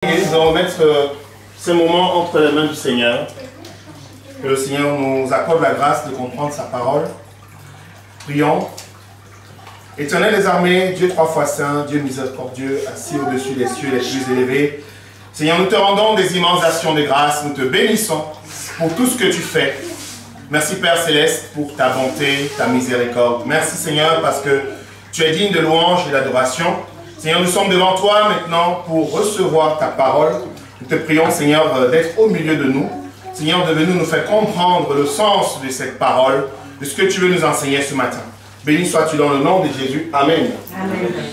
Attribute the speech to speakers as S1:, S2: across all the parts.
S1: Et nous allons remettre ce moment entre les mains du Seigneur. Que le Seigneur nous accorde la grâce de comprendre sa parole. Prions. Éternel des armées, Dieu trois fois saint, Dieu miséricordieux, assis au-dessus des cieux les plus élevés. Seigneur, nous te rendons des immenses actions de grâce. Nous te bénissons pour tout ce que tu fais. Merci Père Céleste pour ta bonté, ta miséricorde. Merci Seigneur parce que tu es digne de louange et d'adoration. Seigneur, nous sommes devant toi maintenant pour recevoir ta parole. Nous te prions Seigneur d'être au milieu de nous. Seigneur, de venir nous faire comprendre le sens de cette parole, de ce que tu veux nous enseigner ce matin. Béni sois-tu dans le nom de Jésus. Amen.
S2: Amen.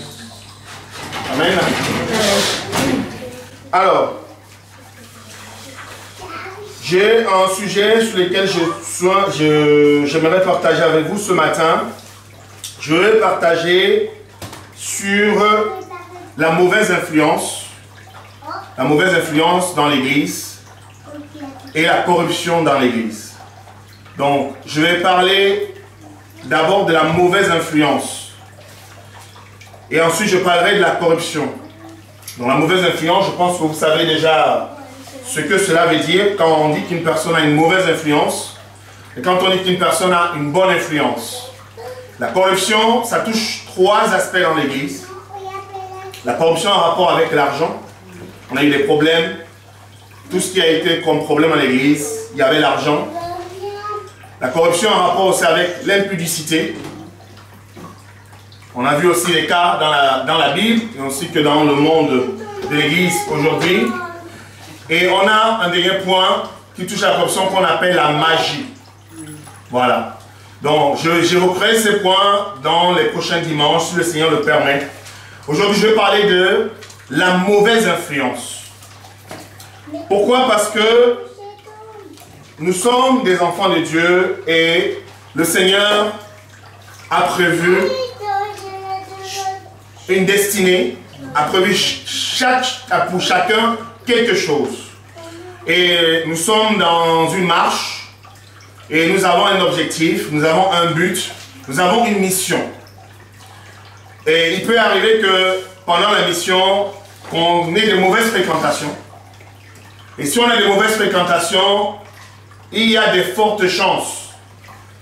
S1: Amen. Alors, j'ai un sujet sur lequel j'aimerais partager avec vous ce matin. Je vais partager sur la mauvaise influence dans l'Église et la corruption dans l'Église. Donc, je vais parler d'abord de la mauvaise influence. Et ensuite, je parlerai de la corruption. Donc, la mauvaise influence, je pense que vous savez déjà ce que cela veut dire quand on dit qu'une personne a une mauvaise influence et quand on dit qu'une personne a une bonne influence. La corruption, ça touche trois aspects dans l'Église. La corruption en rapport avec l'argent. On a eu des problèmes. Tout ce qui a été comme problème dans l'Église, il y avait l'argent. La corruption en rapport aussi avec l'impudicité. On a vu aussi les cas dans la Bible, et aussi que dans le monde de l'Église aujourd'hui. Et on a un dernier point qui touche à la corruption qu'on appelle la magie. Voilà. Donc, j'évoquerai ces points dans les prochains dimanches, si le Seigneur le permet. Aujourd'hui, je vais parler de la mauvaise influence. Pourquoi? Parce que nous sommes des enfants de Dieu et le Seigneur a prévu une destinée, a prévu pour chacun quelque chose. Et nous sommes dans une marche et nous avons un objectif, nous avons un but, nous avons une mission. Et il peut arriver que pendant la mission, qu'on ait de mauvaises fréquentations. Et si on a de mauvaises fréquentations, il y a de fortes chances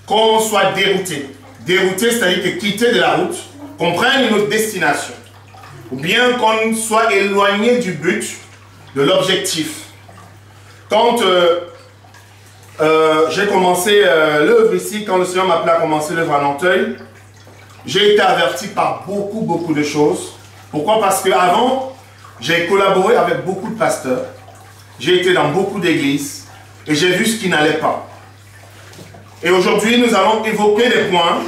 S1: qu'on soit dérouté. Dérouté, c'est-à-dire que quitter de la route, qu'on prenne une autre destination. Ou bien qu'on soit éloigné du but, de l'objectif. Quand j'ai commencé l'œuvre ici, quand le Seigneur m'a appelé à commencer l'œuvre à Nanteuil, j'ai été averti par beaucoup de choses. Pourquoi? Parce qu'avant, j'ai collaboré avec beaucoup de pasteurs. J'ai été dans beaucoup d'églises et j'ai vu ce qui n'allait pas. Et aujourd'hui, nous allons évoquer des points.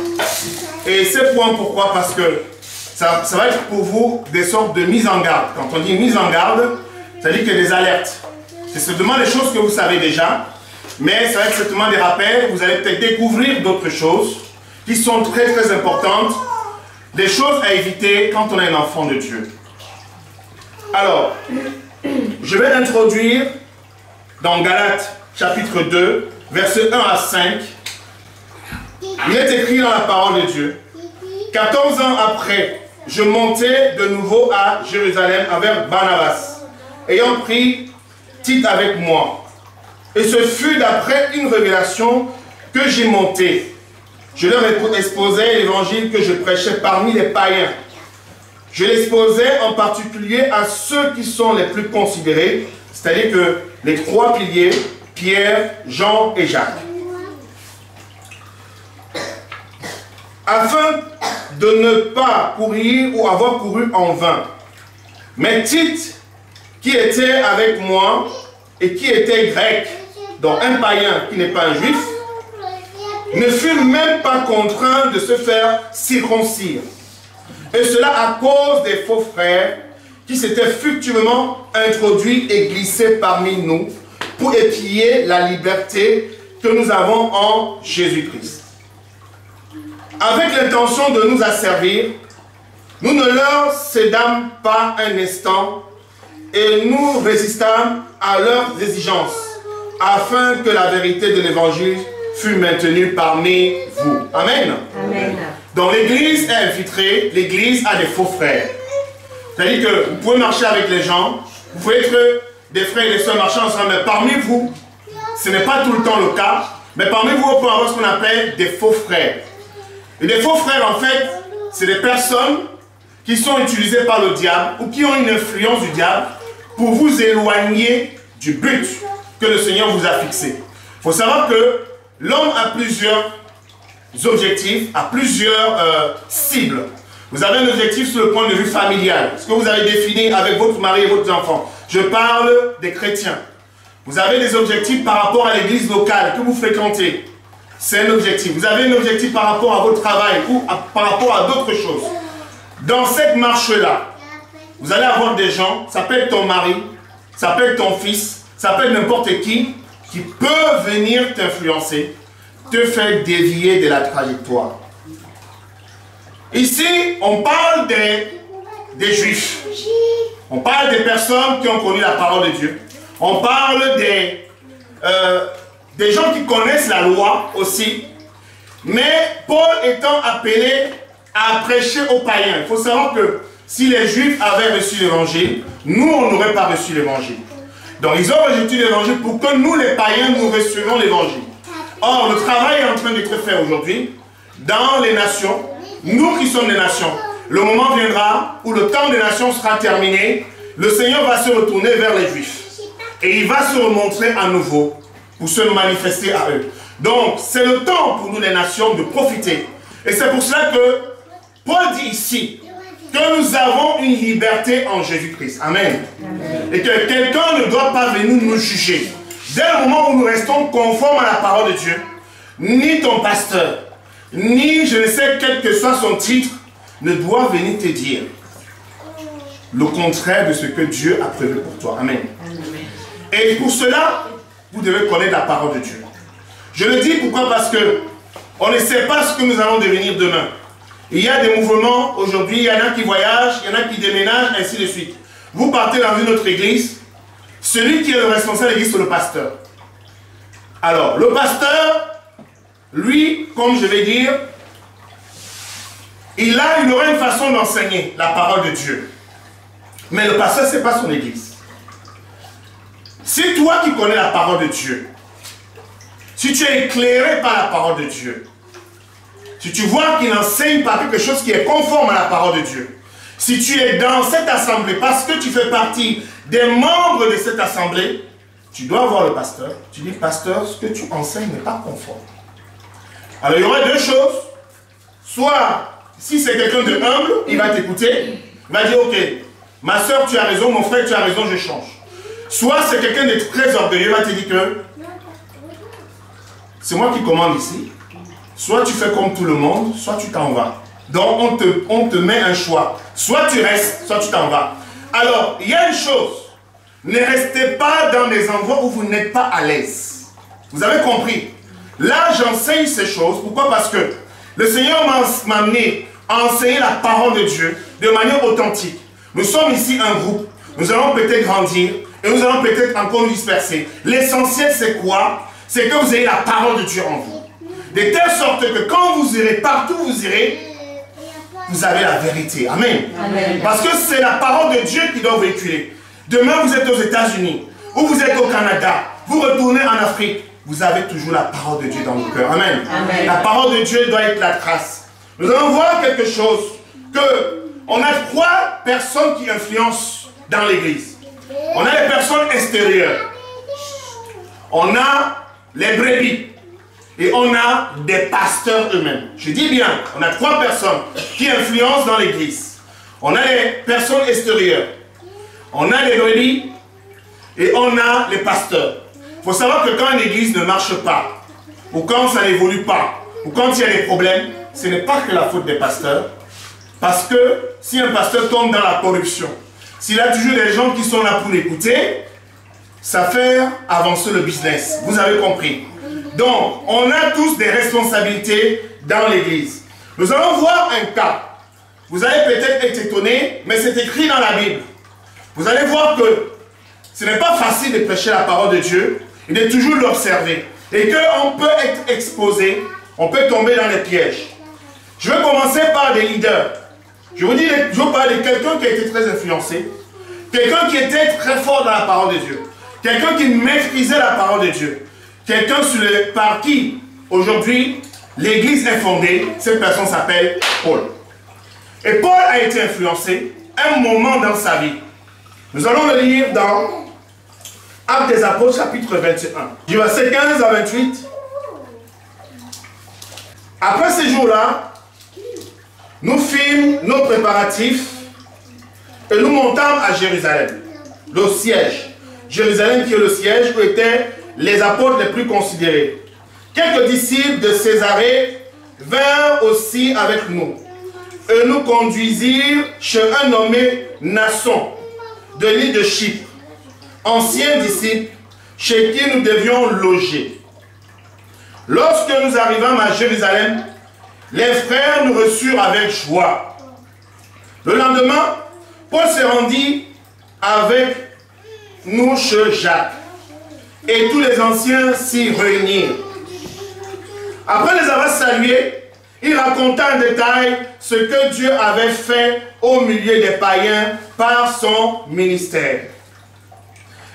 S1: Et ces points, pourquoi? Parce que ça va être pour vous des sortes de mise en garde. Quand on dit mise en garde, ça dit qu'il y a des alertes. C'est seulement des choses que vous savez déjà, mais ça va être certainement des rappels. Vous allez peut-être découvrir d'autres choses qui sont très importantes. Des choses à éviter quand on est un enfant de Dieu. Alors, je vais introduire dans Galates chapitre 2, versets 1 à 5. Il est écrit dans la parole de Dieu. 14 ans après, je montai de nouveau à Jérusalem avec Barnabas, ayant pris Tite avec moi. Et ce fut d'après une révélation que j'ai monté. Je leur exposais l'évangile que je prêchais parmi les païens. Je l'exposais en particulier à ceux qui sont les plus considérés, c'est-à-dire que les trois piliers, Pierre, Jean et Jacques. Afin de ne pas courir ou avoir couru en vain. Mais Tite, qui était avec moi et qui était grec, donc un païen qui n'est pas un juif, ne fut même pas contraint de se faire circoncire. Et cela à cause des faux frères qui s'étaient furtivement introduits et glissés parmi nous pour épier la liberté que nous avons en Jésus-Christ. Avec l'intention de nous asservir, nous ne leur cédâmes pas un instant et nous résistâmes à leurs exigences afin que la vérité de l'évangile fût maintenue parmi vous. Amen.
S2: Amen.
S1: Donc l'église est infiltrée, l'église a des faux frères. C'est-à-dire que vous pouvez marcher avec les gens, Vous pouvez être des frères et des sœurs marchant ensemble, mais parmi vous, ce n'est pas tout le temps le cas, mais parmi vous, on peut avoir ce qu'on appelle des faux frères. Et des faux frères, en fait, c'est des personnes qui sont utilisées par le diable ou qui ont une influence du diable pour vous éloigner du but que le Seigneur vous a fixé. Il faut savoir que l'homme a plusieurs objectifs, a plusieurs cibles. Vous avez un objectif sur le point de vue familial, ce que vous avez défini avec votre mari et votre enfant. Je parle des chrétiens. Vous avez des objectifs par rapport à l'église locale que vous fréquentez. C'est un objectif. Vous avez un objectif par rapport à votre travail ou par rapport à d'autres choses. Dans cette marche-là, vous allez avoir des gens, ça peut être ton mari, ça peut être ton fils, ça peut être n'importe qui peut venir t'influencer, te faire dévier de la trajectoire. Ici, on parle des Juifs. On parle des personnes qui ont connu la parole de Dieu. On parle des gens qui connaissent la loi aussi. Mais Paul étant appelé à prêcher aux païens. Il faut savoir que si les Juifs avaient reçu l'évangile, nous, on n'aurait pas reçu l'évangile. Donc, ils ont rejeté l'évangile pour que nous, les païens, nous recevions l'évangile. Or, le travail est en train d'être fait aujourd'hui dans les nations. Nous qui sommes des nations, le moment viendra où le temps des nations sera terminé. Le Seigneur va se retourner vers les Juifs. Et il va se remontrer à nouveau pour se manifester à eux. Donc, c'est le temps pour nous les nations de profiter. Et c'est pour cela que Paul dit ici que nous avons une liberté en Jésus-Christ. Amen. Amen. Et que quelqu'un ne doit pas venir nous juger. Dès le moment où nous restons conformes à la parole de Dieu, ni ton pasteur, ni je ne sais quel que soit son titre, ne doit venir te dire le contraire de ce que Dieu a prévu pour toi. Amen. Et pour cela, vous devez connaître la parole de Dieu. Je le dis pourquoi? Parce que on ne sait pas ce que nous allons devenir demain. Il y a des mouvements aujourd'hui, il y en a qui voyagent, il y en a qui déménagent, ainsi de suite. Vous partez dans une autre église, celui qui est le responsable de l'église, c'est le pasteur. Alors, le pasteur, lui, comme je vais dire, il aura une façon d'enseigner la parole de Dieu. Mais le pasteur, ce n'est pas son église. Si toi qui connais la parole de Dieu, si tu es éclairé par la parole de Dieu, si tu vois qu'il enseigne par quelque chose qui est conforme à la parole de Dieu, si tu es dans cette assemblée, parce que tu fais partie des membres de cette assemblée, tu dois voir le pasteur. Tu dis, pasteur, ce que tu enseignes n'est pas conforme. Alors il y aura deux choses. Soit, si c'est quelqu'un de humble, il va t'écouter, il va dire, ok, ma soeur, tu as raison, mon frère, tu as raison, je change. Soit c'est quelqu'un de très orgueilleux, il va te dire que c'est moi qui commande ici. Soit tu fais comme tout le monde, soit tu t'en vas. Donc on te met un choix. Soit tu restes, soit tu t'en vas. Alors, il y a une chose. Ne restez pas dans des endroits où vous n'êtes pas à l'aise. Vous avez compris? Là, j'enseigne ces choses. Pourquoi? Parce que le Seigneur m'a amené à enseigner la parole de Dieu de manière authentique. Nous sommes ici un groupe. Nous allons peut-être grandir et nous allons peut-être encore nous disperser. L'essentiel, c'est quoi? C'est que vous ayez la parole de Dieu en vous. De telle sorte que quand vous irez, partout où vous irez, vous avez la vérité. Amen. Amen. Parce que c'est la parole de Dieu qui doit véhiculer. Demain, vous êtes aux États-Unis, ou vous êtes au Canada, vous retournez en Afrique, vous avez toujours la parole de Dieu dans vos cœurs. Amen. Amen. La parole de Dieu doit être la trace. Nous allons voir quelque chose, on a trois personnes qui influencent dans l'église. On a les personnes extérieures. On a les brebis. Et on a des pasteurs eux-mêmes. Je dis bien, on a trois personnes qui influencent dans l'église. On a les personnes extérieures. On a les brebis. Et on a les pasteurs. Il faut savoir que quand une église ne marche pas, ou quand ça n'évolue pas, ou quand il y a des problèmes, ce n'est pas que la faute des pasteurs. Parce que si un pasteur tombe dans la corruption, s'il a toujours des gens qui sont là pour l'écouter, ça fait avancer le business. Vous avez compris. Donc, on a tous des responsabilités dans l'église. Nous allons voir un cas. Vous allez peut-être être étonné, mais c'est écrit dans la Bible. Vous allez voir que ce n'est pas facile de prêcher la parole de Dieu et de toujours l'observer. Et qu'on peut être exposé, on peut tomber dans les pièges. Je vais commencer par des leaders. Je vous dis, je vous parle de quelqu'un qui a été très influencé, quelqu'un qui était très fort dans la parole de Dieu, quelqu'un qui maîtrisait la parole de Dieu, quelqu'un par qui aujourd'hui l'église est fondée. Cette personne s'appelle Paul. Et Paul a été influencé un moment dans sa vie. Nous allons le lire dans Actes des Apôtres chapitre 21, du verset 15 à 28. Après ces jours-là, nous fîmes nos préparatifs et nous montâmes à Jérusalem, le siège. Jérusalem qui est le siège où étaient les apôtres les plus considérés. Quelques disciples de Césarée vinrent aussi avec nous et nous conduisirent chez un nommé Nasson de l'île de Chypre, ancien disciple chez qui nous devions loger. Lorsque nous arrivâmes à Jérusalem, les frères nous reçurent avec joie. Le lendemain, Paul se rendit avec nous chez Jacques, et tous les anciens s'y réunirent. Après les avoir salués, il raconta en détail ce que Dieu avait fait au milieu des païens par son ministère.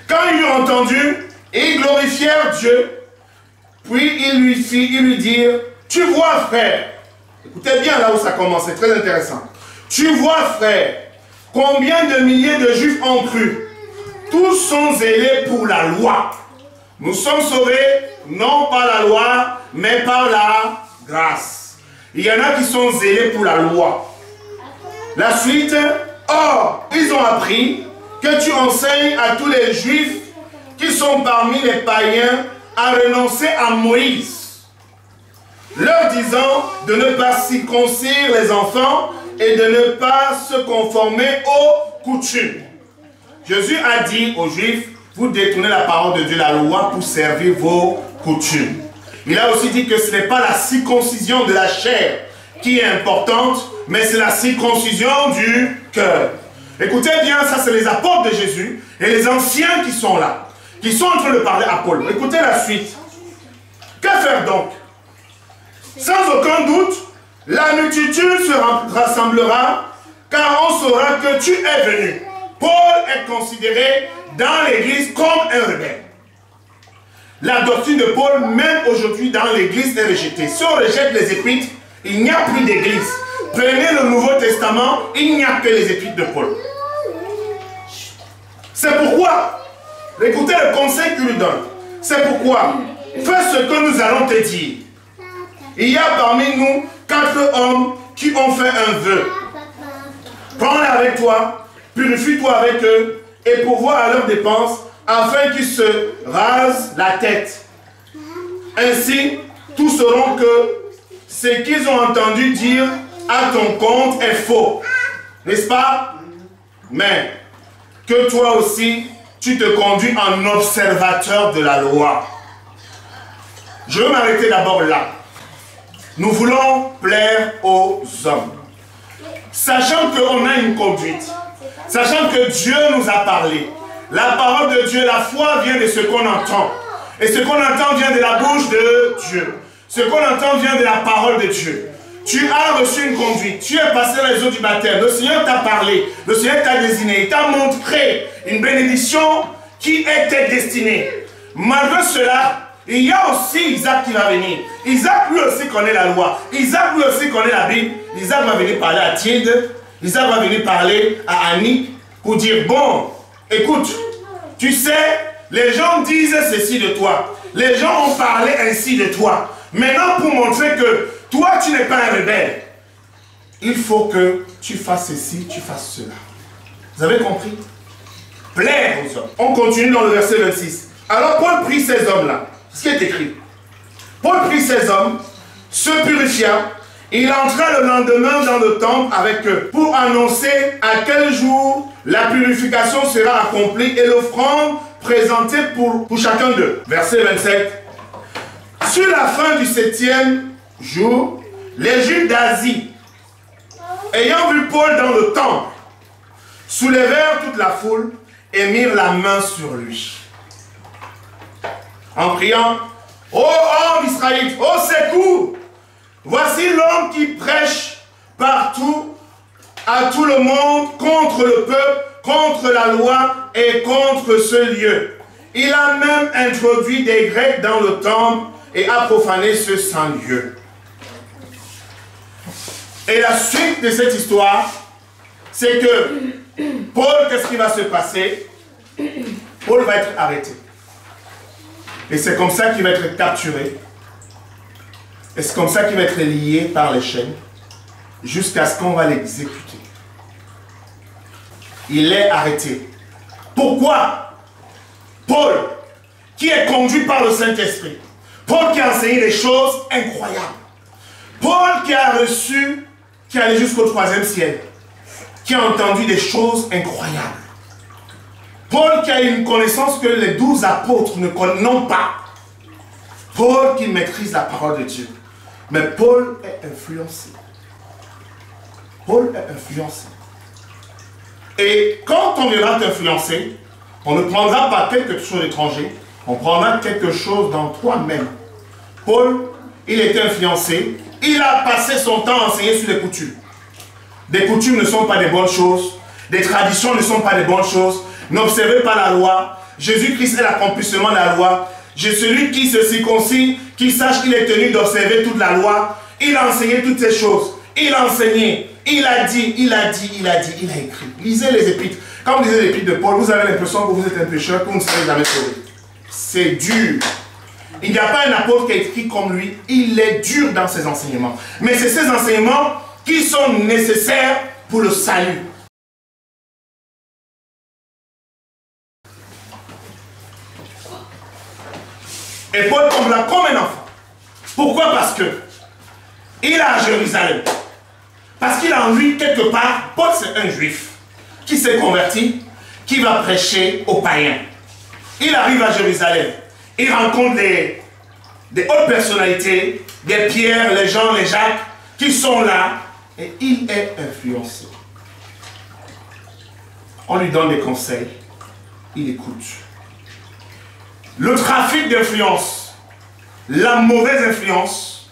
S1: Quand ils eurent entendu, ils glorifièrent Dieu, puis il lui dirent, tu vois frère, écoutez bien là où ça commence, c'est très intéressant. Tu vois frère, combien de milliers de Juifs ont cru, tous sont zélés pour la loi. Nous sommes sauvés, non par la loi, mais par la grâce. Il y en a qui sont zélés pour la loi. La suite, or, ils ont appris que tu enseignes à tous les Juifs qui sont parmi les païens à renoncer à Moïse, leur disant de ne pas circoncire les enfants et de ne pas se conformer aux coutumes. Jésus a dit aux Juifs, vous détournez la parole de Dieu, la loi, pour servir vos coutumes. Il a aussi dit que ce n'est pas la circoncision de la chair qui est importante, mais c'est la circoncision du cœur. Écoutez bien, ça c'est les apôtres de Jésus et les anciens qui sont là, qui sont en train de parler à Paul. Écoutez la suite. Que faire donc? Sans aucun doute, la multitude se rassemblera, car on saura que tu es venu. Paul est considéré dans l'église comme un rebelle. La doctrine de Paul, même aujourd'hui dans l'église, est rejetée. Si on rejette les épîtres, il n'y a plus d'église. Prenez le Nouveau Testament, il n'y a que les épîtres de Paul. C'est pourquoi, écoutez le conseil qu'il lui donne. C'est pourquoi, fais ce que nous allons te dire. Il y a parmi nous 4 hommes qui ont fait un vœu. Prends-les avec toi, purifie-toi avec eux et pourvois à leurs dépenses afin qu'ils se rasent la tête. Ainsi, tous sauront que ce qu'ils ont entendu dire à ton compte est faux. N'est-ce pas? Mais que toi aussi, tu te conduis en observateur de la loi. Je vais m'arrêter d'abord là. Nous voulons plaire aux hommes. Sachant qu'on a une conduite, sachant que Dieu nous a parlé, la parole de Dieu, la foi vient de ce qu'on entend. Et ce qu'on entend vient de la bouche de Dieu. Ce qu'on entend vient de la parole de Dieu. Tu as reçu une conduite, tu es passé dans les eaux du baptême, le Seigneur t'a parlé, le Seigneur t'a désigné, il t'a montré une bénédiction qui était destinée. Malgré cela, il y a aussi Isaac qui va venir. Isaac lui aussi connaît la loi. Isaac lui aussi connaît la Bible. Isaac va venir parler à Tilde. Isaac va venir parler à Annie pour dire, bon, écoute, tu sais, les gens disent ceci de toi. Les gens ont parlé ainsi de toi. Maintenant, pour montrer que toi, tu n'es pas un rebelle, il faut que tu fasses ceci, tu fasses cela. Vous avez compris? Plaire aux hommes. On continue dans le verset 26. Alors Paul prit ces hommes-là. Ce qui est écrit. Paul prit ces hommes, se purifia, il entra le lendemain dans le temple avec eux pour annoncer à quel jour la purification sera accomplie et l'offrande présentée pour chacun d'eux. Verset 27. Sur la fin du 7e jour, les Juifs d'Asie, ayant vu Paul dans le temple, soulevèrent toute la foule et mirent la main sur lui, en criant, ô homme israélite, ô secours, voici l'homme qui prêche partout à tout le monde contre le peuple contre la loi et contre ce lieu. Il a même introduit des Grecs dans le temple et a profané ce saint lieu. Et la suite de cette histoire, c'est que Paul, qu'est-ce qui va se passer? Paul va être arrêté. Et c'est comme ça qu'il va être capturé. Et c'est comme ça qu'il va être lié par les chaînes jusqu'à ce qu'on va l'exécuter. Il est arrêté. Pourquoi? Paul, qui est conduit par le Saint-Esprit. Paul qui a enseigné des choses incroyables. Paul qui a reçu, qui est allé jusqu'au 3e ciel. Qui a entendu des choses incroyables. Paul qui a une connaissance que les 12 apôtres n'ont pas. Paul qui maîtrise la parole de Dieu. Mais Paul est influencé. Paul est influencé. Et quand on viendra t'influencer, on ne prendra pas quelque chose d'étranger, on prendra quelque chose dans toi-même. Paul, il était influencé, il a passé son temps à enseigner sur les coutumes. Des coutumes ne sont pas des bonnes choses, des traditions ne sont pas des bonnes choses, n'observez pas la loi, Jésus-Christ est l'accomplissement de la loi, celui qui se circoncit, qui sache qu'il est tenu d'observer toute la loi, il a enseigné toutes ces choses, il a enseigné, il a dit, il a écrit. Lisez les épîtres. Quand vous lisez les épîtres de Paul, vous avez l'impression que vous êtes un pécheur, que vous ne serez jamais sauvé. C'est dur. Il n'y a pas un apôtre qui a écrit comme lui, il est dur dans ses enseignements. Mais c'est ces enseignements qui sont nécessaires pour le salut. Et Paul tombe là comme un enfant. Pourquoi? Parce que il est à Jérusalem. Parce qu'il a en lui, quelque part, Paul c'est un juif qui s'est converti, qui va prêcher aux païens. Il arrive à Jérusalem. Il rencontre des hautes personnalités, des Pierre, les Jean, les Jacques, qui sont là. Et il est influencé. On lui donne des conseils. Il écoute. Le trafic d'influence, la mauvaise influence,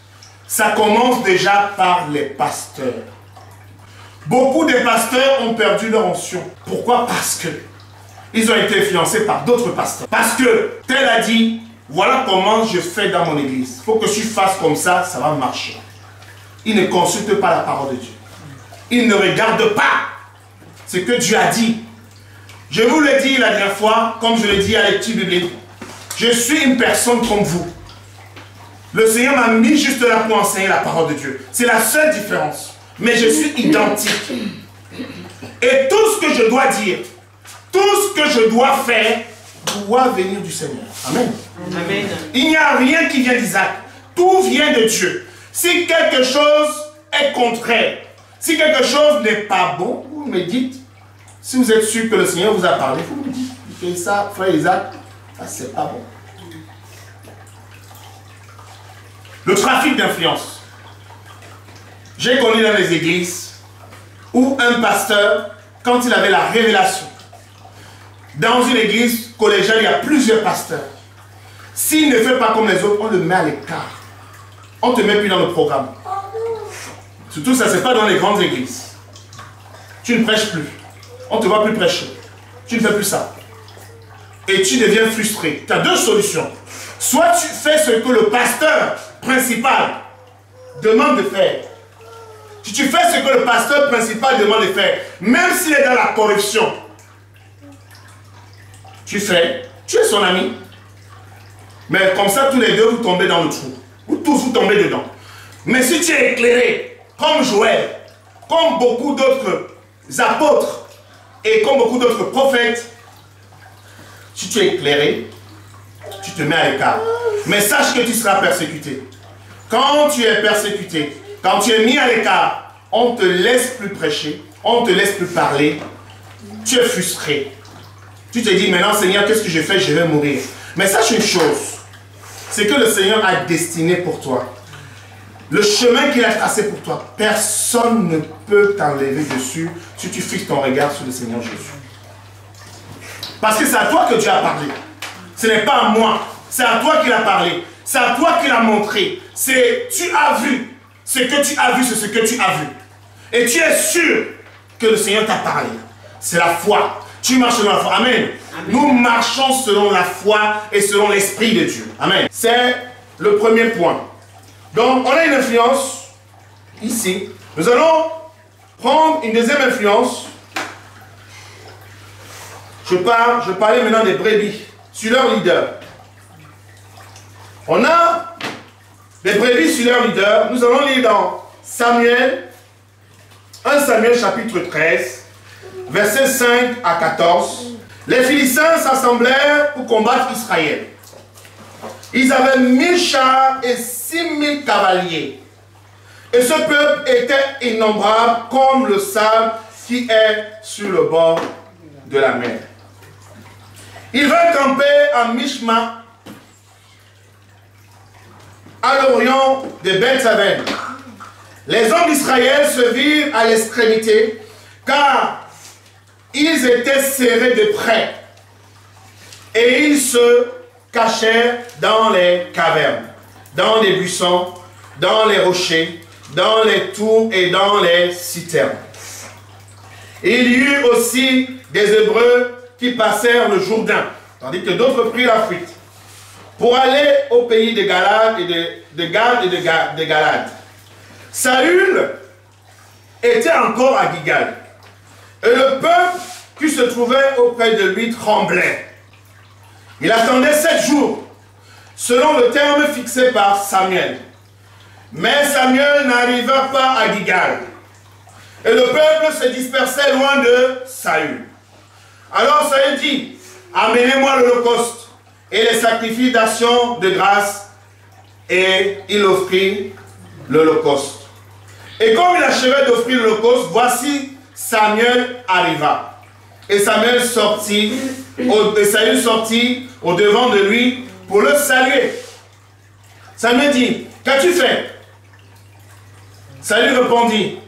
S1: ça commence déjà par les pasteurs. Beaucoup de pasteurs ont perdu leur onction. Pourquoi? Parce que ils ont été influencés par d'autres pasteurs. Parce que tel a dit, voilà comment je fais dans mon église. Il faut que tu fasses comme ça, ça va marcher. Ils ne consultent pas la parole de Dieu. Ils ne regardent pas ce que Dieu a dit. Je vous l'ai dit la dernière fois, comme je l'ai dit à la lecture biblique. Je suis une personne comme vous. Le Seigneur m'a mis juste là pour enseigner la parole de Dieu. C'est la seule différence. Mais je suis identique. Et tout ce que je dois dire, tout ce que je dois faire, doit venir du Seigneur. Amen. Amen. Il n'y a rien qui vient d'Isaac. Tout vient de Dieu. Si quelque chose est contraire, si quelque chose n'est pas bon, vous me dites. Si vous êtes sûr que le Seigneur vous a parlé, vous me dites. Et ça, frère Isaac, c'est pas bon. Le trafic d'influence. J'ai connu dans les églises où un pasteur, quand il avait la révélation, dans une église collégiale, il y a plusieurs pasteurs. S'il ne fait pas comme les autres, on le met à l'écart. On ne te met plus dans le programme. Surtout, ça ne se fait pas dans les grandes églises. Tu ne prêches plus. On ne te voit plus prêcher. Tu ne fais plus ça. Et tu deviens frustré. Tu as deux solutions. Soit tu fais ce que le pasteur principal demande de faire. Si tu fais ce que le pasteur principal demande de faire, même s'il est dans la corruption, tu fais, tu es son ami. Mais comme ça, tous les deux, vous tombez dans le trou. Vous tous, vous tombez dedans. Mais si tu es éclairé, comme Joël, comme beaucoup d'autres apôtres, et comme beaucoup d'autres prophètes, si tu es éclairé, tu te mets à l'écart. Mais sache que tu seras persécuté. Quand tu es persécuté, quand tu es mis à l'écart, on ne te laisse plus prêcher, on ne te laisse plus parler, tu es frustré. Tu te dis, maintenant Seigneur, qu'est-ce que je fais? Je vais mourir. Mais sache une chose, c'est que le Seigneur a destiné pour toi. Le chemin qu'il a tracé pour toi, personne ne peut t'enlever dessus si tu fixes ton regard sur le Seigneur Jésus. Parce que c'est à toi que Dieu a parlé. Ce n'est pas à moi, c'est à toi qu'il a parlé. C'est à toi qu'il a montré. C'est tu as vu. Ce que tu as vu, c'est ce que tu as vu. Et tu es sûr que le Seigneur t'a parlé. C'est la foi. Tu marches selon la foi. Amen. Amen. Nous marchons selon la foi et selon l'Esprit de Dieu. Amen. C'est le premier point. Donc, on a une influence ici. Nous allons prendre une deuxième influence. Je parlais maintenant des brebis, sur leur leader. On a des brebis sur leur leader. Nous allons lire dans Samuel, 1 Samuel chapitre 13, versets 5 à 14. Les Philistins s'assemblèrent pour combattre Israël. Ils avaient 1000 chars et 6000 cavaliers. Et ce peuple était innombrable comme le sable qui est sur le bord de la mer. Ils vinrent camper à Mishma, à l'orient de Beth-Aven. Les hommes d'Israël se virent à l'extrémité, car ils étaient serrés de près, et ils se cachèrent dans les cavernes, dans les buissons, dans les rochers, dans les tours et dans les citernes. Il y eut aussi des Hébreux qui passèrent le Jourdain, tandis que d'autres prirent la fuite, pour aller au pays de Galade et de Galade. Saül était encore à Gilgal, et le peuple qui se trouvait auprès de lui tremblait. Il attendait 7 jours, selon le terme fixé par Samuel. Mais Samuel n'arriva pas à Gilgal, et le peuple se dispersait loin de Saül. Alors Saül dit, amenez-moi l'holocauste et les sacrifices d'action de grâce, et il offrit l'holocauste. Et comme il achevait d'offrir l'holocauste, voici Samuel arriva. Et Samuel sortit, et Saül sortit au devant de lui pour le saluer. Samuel dit, qu'as-tu fait? Saül répondit,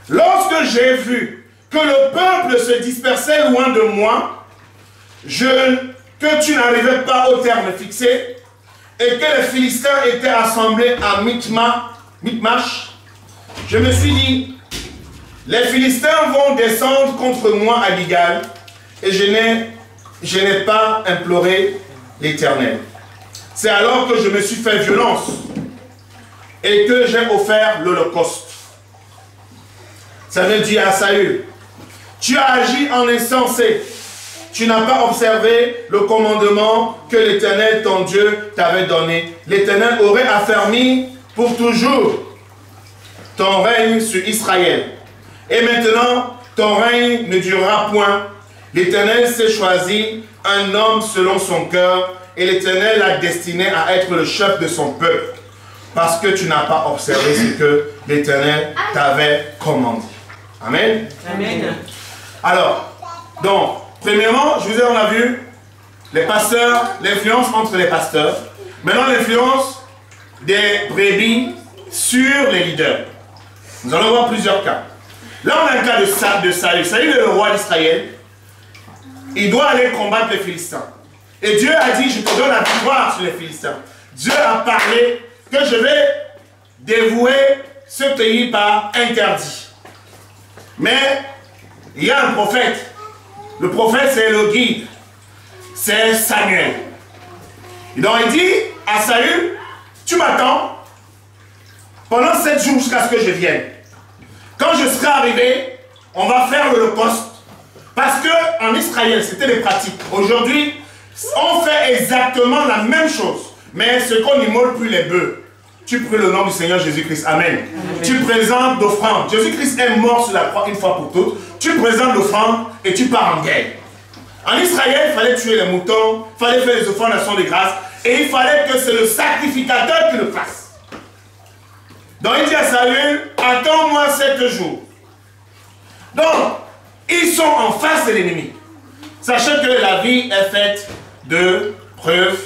S1: lorsque j'ai vu que le peuple se dispersait loin de moi, que tu n'arrivais pas au terme fixé, et que les Philistins étaient assemblés à Michmash, je me suis dit, les Philistins vont descendre contre moi à Gilgal, et je n'ai pas imploré l'Éternel. C'est alors que je me suis fait violence et que j'ai offert l'holocauste. Ça veut dire à Saül, tu as agi en insensé. Tu n'as pas observé le commandement que l'Éternel, ton Dieu, t'avait donné. L'Éternel aurait affermi pour toujours ton règne sur Israël. Et maintenant, ton règne ne durera point. L'Éternel s'est choisi un homme selon son cœur, et l'Éternel l'a destiné à être le chef de son peuple, parce que tu n'as pas observé ce que l'Éternel t'avait commandé. Amen. Amen. Alors, donc, premièrement, on a vu les pasteurs, l'influence entre les pasteurs. Maintenant, l'influence des brebis sur les leaders. Nous allons voir plusieurs cas. Là, on a un cas de Saül. Saül est le roi d'Israël. Il doit aller combattre les Philistins. Et Dieu a dit, je te donne la victoire sur les Philistins. Dieu a parlé que je vais dévouer ce pays par interdit. Mais il y a un prophète. Le prophète, c'est le guide. C'est Samuel. Et donc il dit à Saül, tu m'attends pendant 7 jours jusqu'à ce que je vienne. Quand je serai arrivé, on va faire l'holocauste. Parce qu'en Israël, c'était des pratiques. Aujourd'hui, on fait exactement la même chose. Mais ce qu'on n'immole plus les bœufs. Tu pries le nom du Seigneur Jésus-Christ. Amen. Amen. Tu présentes l'offrande. Jésus-Christ est mort sur la croix une fois pour toutes. Tu présentes l'offrande et tu pars en guerre. En Israël, il fallait tuer les moutons, il fallait faire les offrandes d'action de grâce, et il fallait que c'est le sacrificateur qui le fasse. Donc il dit à Saül, attends-moi 7 jours. Donc, ils sont en face de l'ennemi. Sachez que la vie est faite de preuves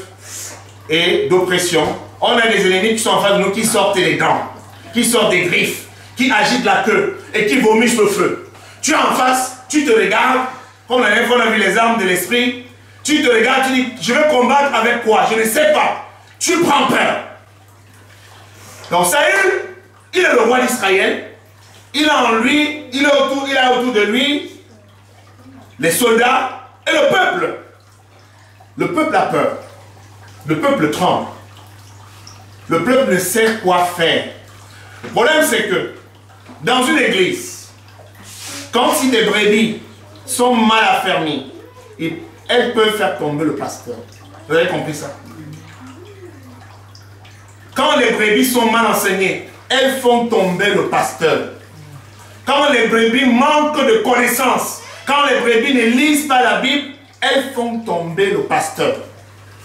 S1: et d'oppression. On a des ennemis qui sont en face de nous, qui sortent les dents, qui sortent des griffes, qui agitent la queue et qui vomissent le feu. Tu es en face, tu te regardes, comme la dernière fois on a vu les armes de l'esprit, tu te regardes, tu dis, je vais combattre avec quoi? Je ne sais pas. Tu prends peur. Donc Saül, il est le roi d'Israël, il a en lui, il a autour de lui les soldats, Et le peuple a peur. Le peuple tremble. Le peuple ne sait quoi faire. Le problème, c'est que dans une église, quand si des brebis sont mal affermies, elles peuvent faire tomber le pasteur. Vous avez compris ça? Quand les brebis sont mal enseignées, elles font tomber le pasteur. Quand les brebis manquent de connaissances, quand les brebis ne lisent pas la Bible, elles font tomber le pasteur.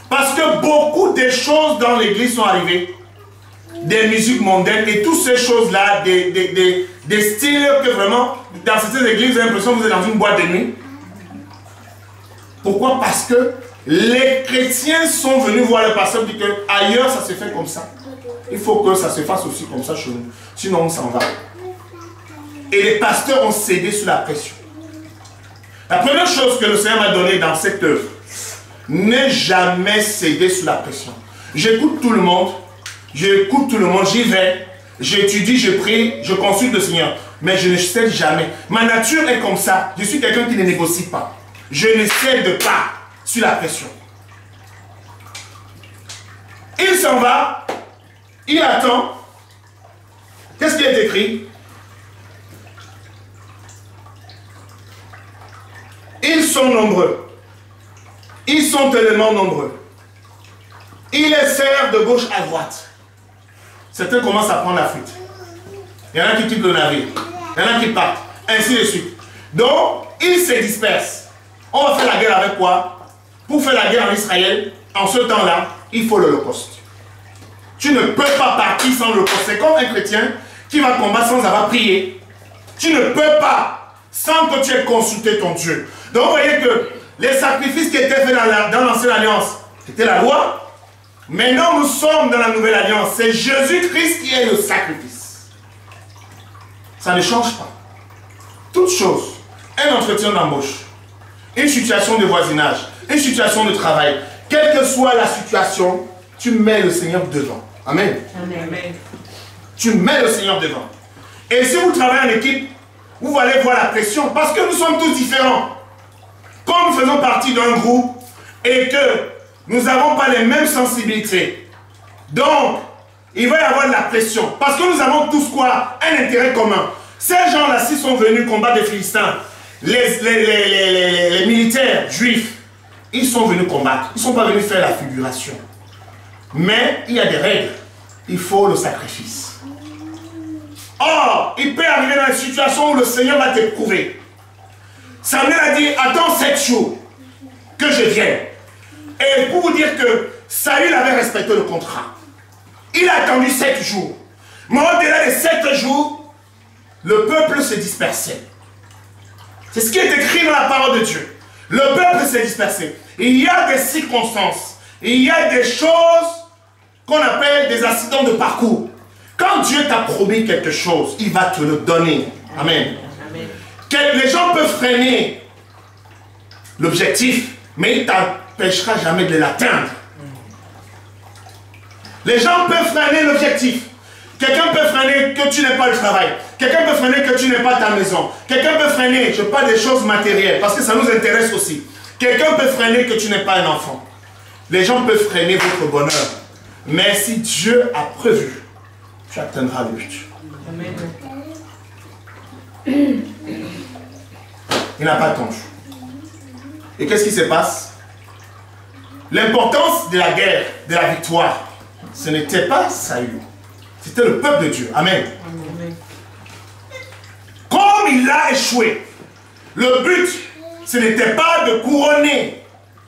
S1: Parce que beaucoup de choses dans l'église sont arrivées. Des musiques mondaines et toutes ces choses-là, des styles que vraiment, dans certaines églises, vous avez l'impression que vous êtes dans une boîte de nuit. Pourquoi? Parce que les chrétiens sont venus voir le pasteur et disent qu'ailleurs ça se fait comme ça. Il faut que ça se fasse aussi comme ça chez nous. Sinon on s'en va. Et les pasteurs ont cédé sous la pression. La première chose que le Seigneur m'a donnée dans cette œuvre, ne jamais céder sous la pression. J'écoute tout le monde, j'y vais, j'étudie, je prie, je consulte le Seigneur. Mais je ne cède jamais. Ma nature est comme ça. Je suis quelqu'un qui ne négocie pas. Je ne cède pas sous la pression. Il s'en va, il attend. Qu'est-ce qui est écrit? Ils sont nombreux. Ils sont tellement nombreux. Il les sert de gauche à droite. Certains commencent à prendre la fuite. Il y en a qui quittent le navire. Il y en a qui partent. Ainsi de suite. Donc, ils se dispersent. On va faire la guerre avec quoi? Pour faire la guerre en Israël, en ce temps-là, il faut l'Holocauste. Tu ne peux pas partir sans l'Holocauste. C'est comme un chrétien qui va combattre sans avoir prié. Tu ne peux pas sans que tu aies consulté ton Dieu. Donc, vous voyez que les sacrifices qui étaient faits dans l'ancienne alliance, c'était la loi. Maintenant, nous sommes dans la nouvelle alliance. C'est Jésus-Christ qui est le sacrifice. Ça ne change pas. Toute chose, un entretien d'embauche, une situation de voisinage, une situation de travail, quelle que soit la situation, tu mets le Seigneur devant. Amen. Amen. Tu mets le Seigneur devant. Et si vous travaillez en équipe, vous allez voir la pression, parce que nous sommes tous différents. Comme nous faisons partie d'un groupe et que nous n'avons pas les mêmes sensibilités, donc il va y avoir de la pression. Parce que nous avons tous quoi? Un intérêt commun. Ces gens-là, s'ils sont venus combattre les Philistins, les militaires juifs, ils sont venus combattre. Ils ne sont pas venus faire la figuration. Mais il y a des règles. Il faut le sacrifice. Or, il peut arriver dans une situation où le Seigneur va t'éprouver. Samuel a dit, attends 7 jours que je vienne. Et pour vous dire que Saül avait respecté le contrat. Il a attendu 7 jours. Mais au-delà des 7 jours, le peuple s'est dispersé. C'est ce qui est écrit dans la parole de Dieu. Le peuple s'est dispersé. Il y a des circonstances. Il y a des choses qu'on appelle des accidents de parcours. Quand Dieu t'a promis quelque chose, il va te le donner. Amen. Amen. Les gens peuvent freiner l'objectif, mais il ne t'empêchera jamais de l'atteindre. Les gens peuvent freiner l'objectif. Quelqu'un peut freiner que tu n'aies pas le travail. Quelqu'un peut freiner que tu n'aies pas ta maison. Quelqu'un peut freiner, je parle des choses matérielles, parce que ça nous intéresse aussi. Quelqu'un peut freiner que tu n'aies pas un enfant. Les gens peuvent freiner votre bonheur. Mais si Dieu a prévu, tu atteindras le but. Amen. Il n'a pas attendu. Et qu'est-ce qui se passe? L'importance de la guerre, de la victoire, ce n'était pas Saül. C'était le peuple de Dieu. Amen. Amen. Comme il a échoué, le but, ce n'était pas de couronner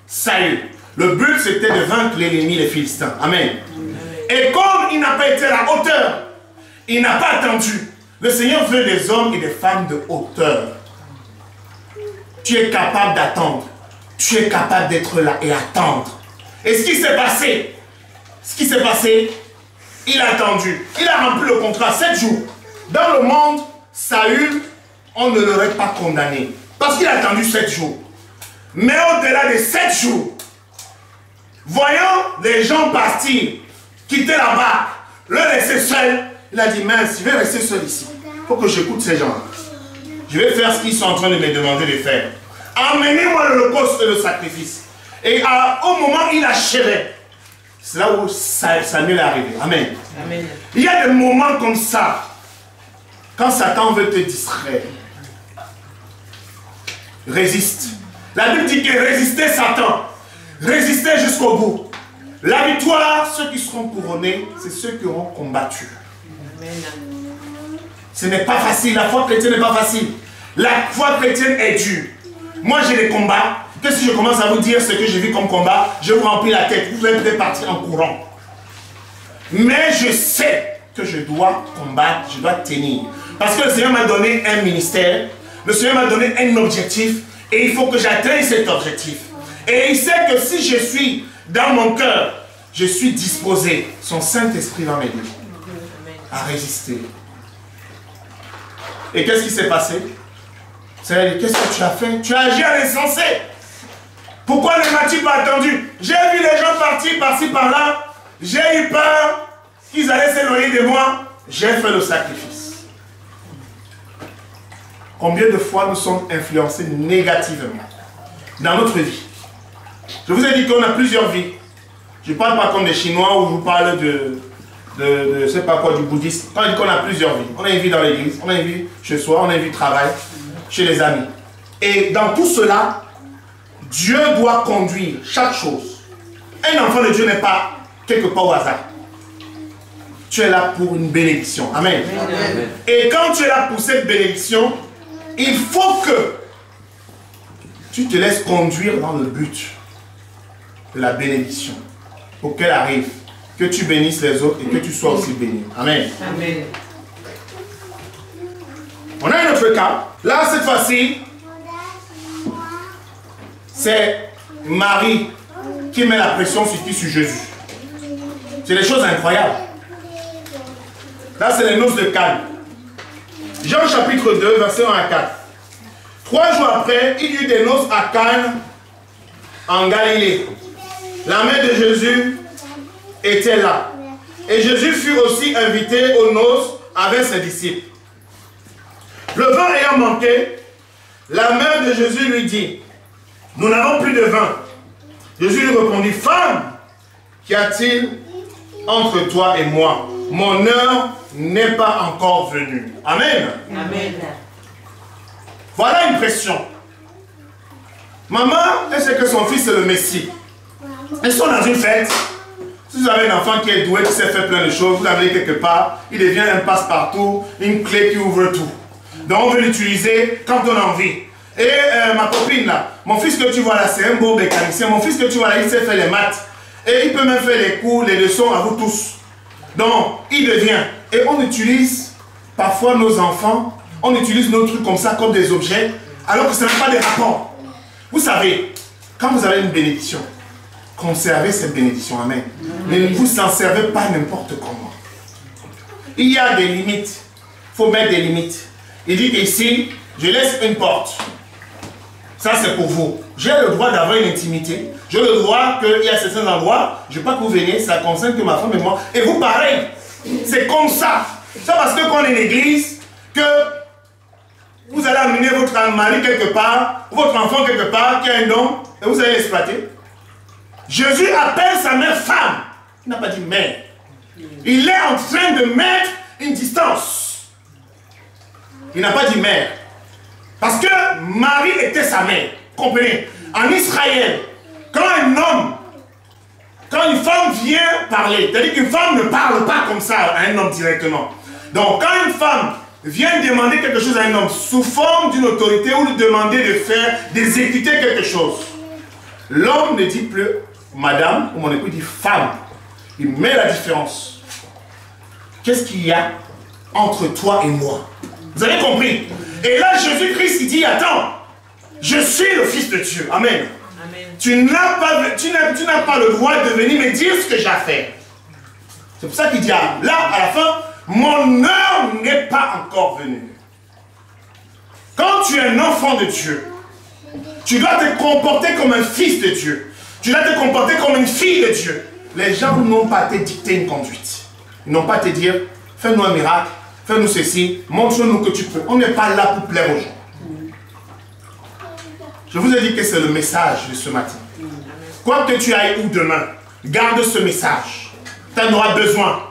S1: Saül. Le but, c'était de vaincre l'ennemi, les Philistins. Amen. Amen. Et comme il n'a pas été à la hauteur, il n'a pas attendu. Le Seigneur veut des hommes et des femmes de hauteur. Tu es capable d'attendre. Tu es capable d'être là et attendre. Et ce qui s'est passé, il a attendu. Il a rempli le contrat 7 jours. Dans le monde, Saül, on ne l'aurait pas condamné. Parce qu'il a attendu 7 jours. Mais au-delà des 7 jours, voyant les gens partir, quitter la barque, le laisser seul, il a dit, mince, je vais rester seul ici. Il faut que j'écoute ces gens. Je vais faire ce qu'ils sont en train de me demander de faire. amenez-moi l'holocauste et le sacrifice. Et au moment où il achevait, c'est là où Samuel est arrivé. Amen.
S2: Amen.
S1: Il y a des moments comme ça, quand Satan veut te distraire. Résiste. La Bible dit que résistez Satan. Résistez jusqu'au bout. La victoire, ceux qui seront couronnés, c'est ceux qui auront combattu.
S2: Amen.
S1: Ce n'est pas facile. La foi chrétienne n'est pas facile. La foi chrétienne est dure. Moi, j'ai des combats. Que si je commence à vous dire ce que j'ai vu comme combat, je vous remplis la tête. Vous allez peut-être partir en courant. Mais je sais que je dois combattre, je dois tenir. Parce que le Seigneur m'a donné un ministère. Le Seigneur m'a donné un objectif. Et il faut que j'atteigne cet objectif. Et il sait que si je suis dans mon cœur, je suis disposé. Son Saint-Esprit va m'aider à résister. Et qu'est-ce qui s'est passé? C'est qu'est-ce que tu as fait? Tu as agi à l'insensé. Pourquoi ne m'as-tu pas attendu? J'ai vu les gens partir par-ci par-là. J'ai eu peur qu'ils allaient s'éloigner de moi. J'ai fait le sacrifice. Combien de fois nous sommes influencés négativement dans notre vie? Je vous ai dit qu'on a plusieurs vies. Je ne parle pas comme des Chinois où je vous parle de je ne sais pas quoi, du bouddhisme. Quand je dis qu'on a plusieurs vies, on a une vie dans l'église, on a une vie chez soi, on a une vie de travail, chez les amis. Et dans tout cela, Dieu doit conduire chaque chose. Un enfant de Dieu n'est pas quelque part au hasard. Tu es là pour une bénédiction. Amen.
S2: Amen.
S1: Et quand tu es là pour cette bénédiction, il faut que tu te laisses conduire dans le but de la bénédiction pour qu'elle arrive, que tu bénisses les autres et que tu sois aussi béni. Amen.
S2: Amen.
S1: On a un autre cas. Là, cette fois-ci, c'est Marie qui met la pression sur Jésus. C'est des choses incroyables. Là, c'est les noces de Cana. Jean chapitre 2, verset 1 à 4. 3 jours après, il y eut des noces à Cana, en Galilée. La mère de Jésus était là. Et Jésus fut aussi invité aux noces avec ses disciples. Le vin ayant manqué, la mère de Jésus lui dit, nous n'avons plus de vin. Jésus lui répondit, femme, qu'y a-t-il entre toi et moi? Mon heure n'est pas encore venue. Amen.
S2: Amen.
S1: Voilà une pression. Maman, elle sait que son fils est le Messie. Ils sont dans une fête. Si vous avez un enfant qui est doué, qui sait faire plein de choses, vous l'avez quelque part, il devient un passe-partout, une clé qui ouvre tout. Donc on veut l'utiliser quand on a envie. Et ma copine là, mon fils que tu vois là, c'est un beau mécanicien. Mon fils que tu vois là, il sait faire les maths. Et il peut même faire les cours, les leçons à vous tous. Donc, il devient. Et on utilise parfois nos enfants, on utilise nos trucs comme ça, comme des objets, alors que ce n'est pas des rapports. Vous savez, quand vous avez une bénédiction, conservez cette bénédiction. Amen. Mais ne vous en servez pas n'importe comment. Il y a des limites. Il faut mettre des limites. Il dit ici, je laisse une porte. Ça, c'est pour vous. J'ai le droit d'avoir une intimité. J'ai le droit qu'il y a certains endroits, je ne veux pas que vous veniez, ça concerne que ma femme et moi. Et vous, pareil. C'est comme ça. C'est parce que quand on est une église, que vous allez amener votre mari quelque part, ou votre enfant quelque part, qui a un don, et vous allez l'exploiter. Jésus appelle sa mère femme. Il n'a pas dit mère. Il est en train de mettre une distance. Il n'a pas dit mère. Parce que Marie était sa mère. Comprenez? En Israël, quand un homme, quand une femme vient parler, c'est-à-dire qu'une femme ne parle pas comme ça à un homme directement. Donc quand une femme vient demander quelque chose à un homme sous forme d'une autorité ou lui demander de faire, d'exécuter quelque chose, l'homme ne dit plus madame ou mon époux, il dit femme. Il met la différence. Qu'est-ce qu'il y a entre toi et moi? Vous avez compris? Et là, Jésus-Christ, il dit, attends, je suis le Fils de Dieu. Amen.
S2: Amen.
S1: Tu n'as pas le droit de venir me dire ce que j'ai fait. C'est pour ça qu'il dit, là, à la fin, mon heure n'est pas encore venue. Quand tu es un enfant de Dieu, tu dois te comporter comme un fils de Dieu. Tu dois te comporter comme une fille de Dieu. Les gens n'ont pas à te dicter une conduite. Ils n'ont pas à te dire, fais-nous un miracle, fais-nous ceci, montre-nous que tu peux. On n'est pas là pour plaire aux gens. Je vous ai dit que c'est le message de ce matin. Quoi que tu ailles où demain, garde ce message. Tu en auras besoin.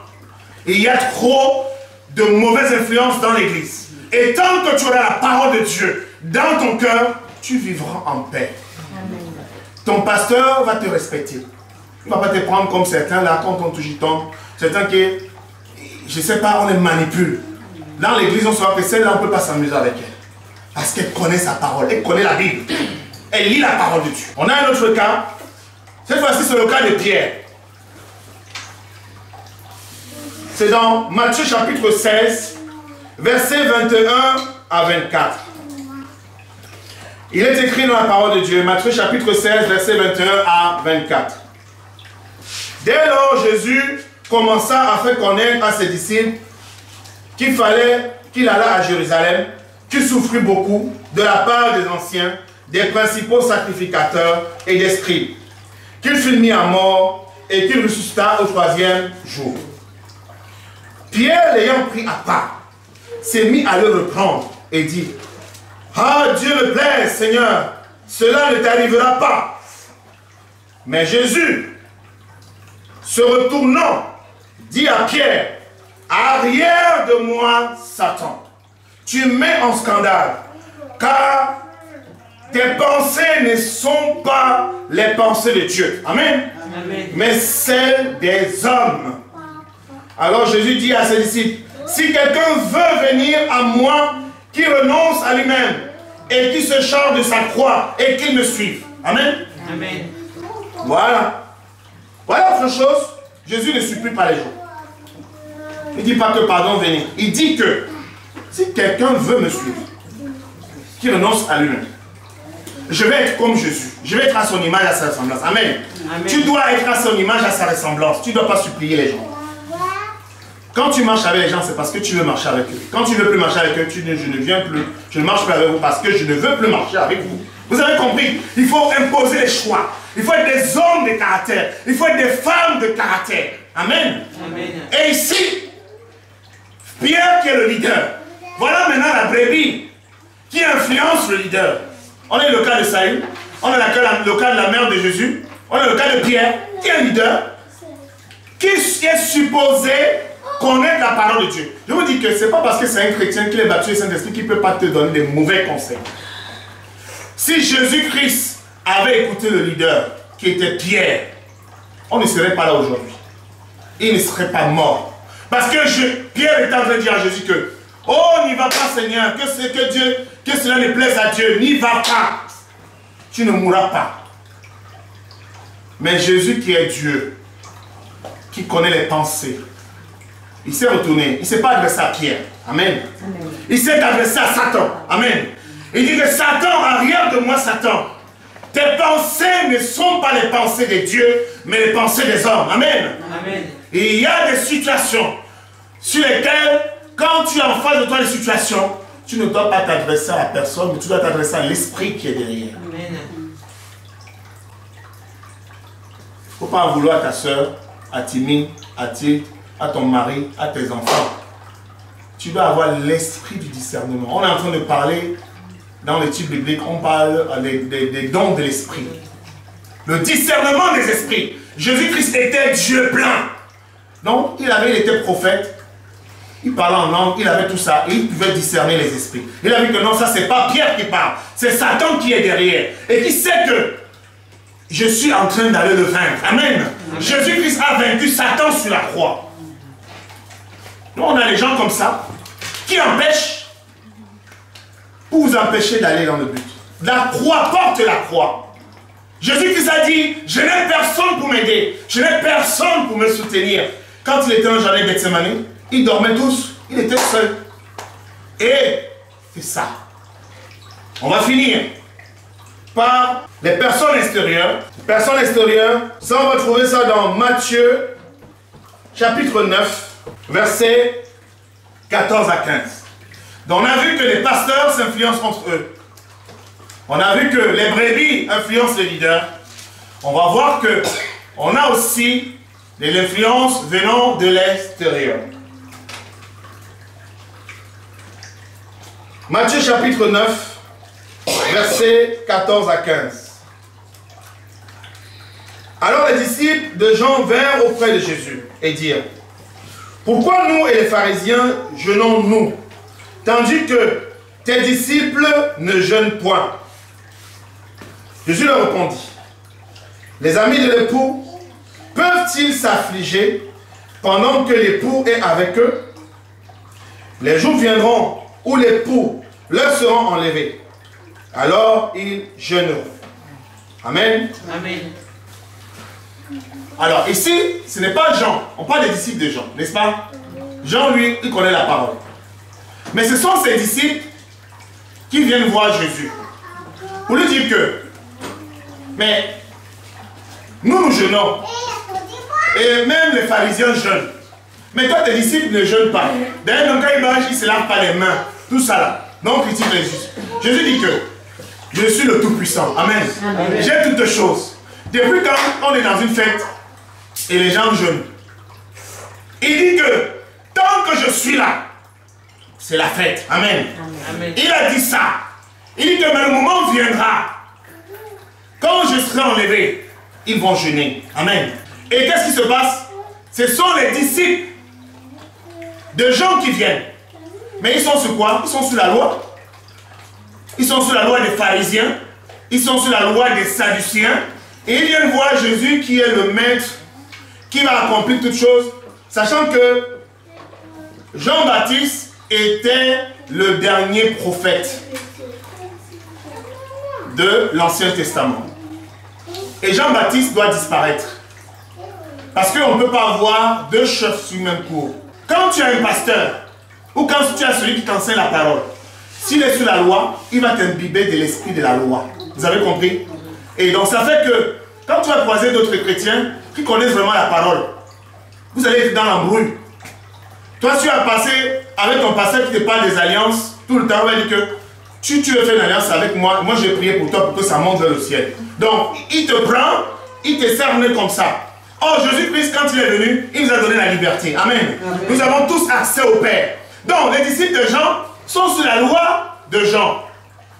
S1: Et il y a trop de mauvaises influences dans l'église. Et tant que tu auras la parole de Dieu dans ton cœur, tu vivras en paix. Ton pasteur va te respecter. Il ne va pas te prendre comme certains là, quand on touche tombe. Certains qui, je ne sais pas, on les manipule. Dans l'église, on saura que celle-là, on ne peut pas s'amuser avec elle. Parce qu'elle connaît sa parole, elle connaît la Bible. Elle lit la parole de Dieu. On a un autre cas. Cette fois-ci, c'est le cas de Pierre. C'est dans Matthieu chapitre 16, versets 21 à 24. Il est écrit dans la parole de Dieu, Matthieu chapitre 16, versets 21 à 24. Dès lors, Jésus commença à faire connaître à ses disciples qu'il fallait qu'il allât à Jérusalem, qu'il souffrit beaucoup de la part des anciens, des principaux sacrificateurs et des scribes, qu'il fut mis à mort et qu'il ressuscita au 3e jour. Pierre, l'ayant pris à part, s'est mis à le reprendre et dit: ah, Dieu le plaît, Seigneur, cela ne t'arrivera pas. Mais Jésus, se retournant, dit à Pierre: arrière de moi, Satan, tu mets en scandale, car tes pensées ne sont pas les pensées de Dieu. Amen. Amen. Mais celles des hommes. Alors Jésus dit à ses disciples: si quelqu'un veut venir à moi, qu'il renonce à lui-même et qu'il se charge de sa croix et qu'il me suive. Amen. Amen. Voilà. Voilà autre chose. Jésus ne supplie pas les gens. Il ne dit pas que pardon, venez. Il dit que si quelqu'un veut me suivre, qu'il renonce à lui-même. Je vais être comme Jésus. Je vais être à son image, à sa ressemblance. Amen. Amen. Tu dois être à son image, à sa ressemblance. Tu ne dois pas supplier les gens. Quand tu marches avec les gens, c'est parce que tu veux marcher avec eux. Quand tu ne veux plus marcher avec eux, je ne viens plus. Je ne marche plus avec vous parce que je ne veux plus marcher avec vous. Vous avez compris? Il faut imposer les choix. Il faut être des hommes de caractère. Il faut être des femmes de caractère. Amen. Amen. Et ici, Pierre qui est le leader. Voilà maintenant la brebis qui influence le leader. On a le cas de Saül. On a le cas de la mère de Jésus. On a le cas de Pierre qui est un leader. Qui est supposé connaître la parole de Dieu. Je vous dis que ce n'est pas parce que c'est un chrétien qui est baptisé du Saint-Esprit qu'il ne peut pas te donner des mauvais conseils. Si Jésus-Christ avait écouté le leader qui était Pierre, on ne serait pas là aujourd'hui. Il ne serait pas mort. Parce que Pierre est en train de dire à Jésus que oh, n'y va pas Seigneur, que cela ne plaise à Dieu, n'y va pas. Tu ne mourras pas. Mais Jésus qui est Dieu, qui connaît les pensées, il s'est retourné, il ne s'est pas adressé à Pierre. Amen. Amen. Il s'est adressé à Satan. Amen. Il dit que Satan, arrière de moi Satan. Tes pensées ne sont pas les pensées de Dieu, mais les pensées des hommes. Amen. Amen. Et il y a des situations sur lesquelles, quand tu es en face de toi des situations, tu ne dois pas t'adresser à la personne, mais tu dois t'adresser à l'esprit qui est derrière. Amen. Il ne faut pas en vouloir à ta soeur, à Timmy, à Thé, à ton mari, à tes enfants. Tu dois avoir l'esprit du discernement. On est en train de parler, dans l'étude biblique, on parle des dons de l'esprit. Le discernement des esprits. Jésus-Christ était Dieu plein. Donc, il était prophète, il parlait en langue, il avait tout ça, et il pouvait discerner les esprits. Il a vu que non, ça c'est pas Pierre qui parle, c'est Satan qui est derrière, et qui sait que je suis en train d'aller le vaincre. Amen. Jésus-Christ a vaincu Satan sur la croix. Nous, on a des gens comme ça, qui empêchent, pour vous empêcher d'aller dans le but. La croix porte la croix. Jésus-Christ a dit, je n'ai personne pour m'aider, je n'ai personne pour me soutenir. Quand il était dans le jardin de Gethsémani, ils dormaient tous, il était seul. Et c'est ça. On va finir par les personnes extérieures. Les personnes extérieures, ça on va trouver ça dans Matthieu, chapitre 9, versets 14 à 15. Donc on a vu que les pasteurs s'influencent entre eux. On a vu que les brebis influencent les leaders. On va voir que on a aussi de l'influence venant de l'extérieur. Matthieu chapitre 9, versets 14 à 15. Alors les disciples de Jean vinrent auprès de Jésus et dirent: pourquoi nous et les pharisiens jeûnons-nous, tandis que tes disciples ne jeûnent point? Jésus leur répondit: les amis de l'époux peuvent-ils s'affliger pendant que l'époux est avec eux? Les jours viendront où l'époux leur seront enlevés. Alors ils jeûneront. Amen.
S2: Amen.
S1: Alors ici, ce n'est pas Jean. On parle des disciples de Jean, n'est-ce pas? Jean, lui, il connaît la parole. Mais ce sont ses disciples qui viennent voir Jésus pour lui dire que, mais nous jeûnons. Et même les pharisiens jeûnent. Mais toi, tes disciples ne jeûnent pas. D'ailleurs, quand ils mangent, ils ne se lavent pas les mains. Tout ça là. Non, on critique Jésus. Jésus dit que je suis le Tout-Puissant. Amen. J'ai toutes choses. Depuis quand on est dans une fête et les gens jeûnent, il dit que tant que je suis là, c'est la fête. Amen. Amen. Il a dit ça. Il dit que mais le moment viendra, quand je serai enlevé, ils vont jeûner. Amen. Et qu'est-ce qui se passe? Ce sont les disciples de gens qui viennent. Mais ils sont sur quoi? Ils sont sous la loi. Ils sont sous la loi des pharisiens. Ils sont sous la loi des sadduciens. Et ils viennent voir Jésus qui est le maître, qui va accomplir toutes choses, sachant que Jean-Baptiste était le dernier prophète de l'Ancien Testament. Et Jean-Baptiste doit disparaître. Parce qu'on ne peut pas avoir deux chefs sur le même cours. Quand tu as un pasteur, ou quand tu as celui qui t'enseigne la parole, s'il est sous la loi, il va t'imbiber de l'esprit de la loi. Vous avez compris? Et donc ça fait que, quand tu vas croiser d'autres chrétiens qui connaissent vraiment la parole, vous allez être dans l'embrouille. Toi, tu vas passer avec ton pasteur qui te parle des alliances, tout le temps, il va dire que tu veux faire une alliance avec moi, moi j'ai prié pour toi pour que ça monte vers le ciel. Donc, il te prend, il te cerne comme ça. Oh, Jésus-Christ, quand il est venu, il nous a donné la liberté. Amen. Amen. Nous avons tous accès au Père. Donc, les disciples de Jean sont sous la loi de Jean.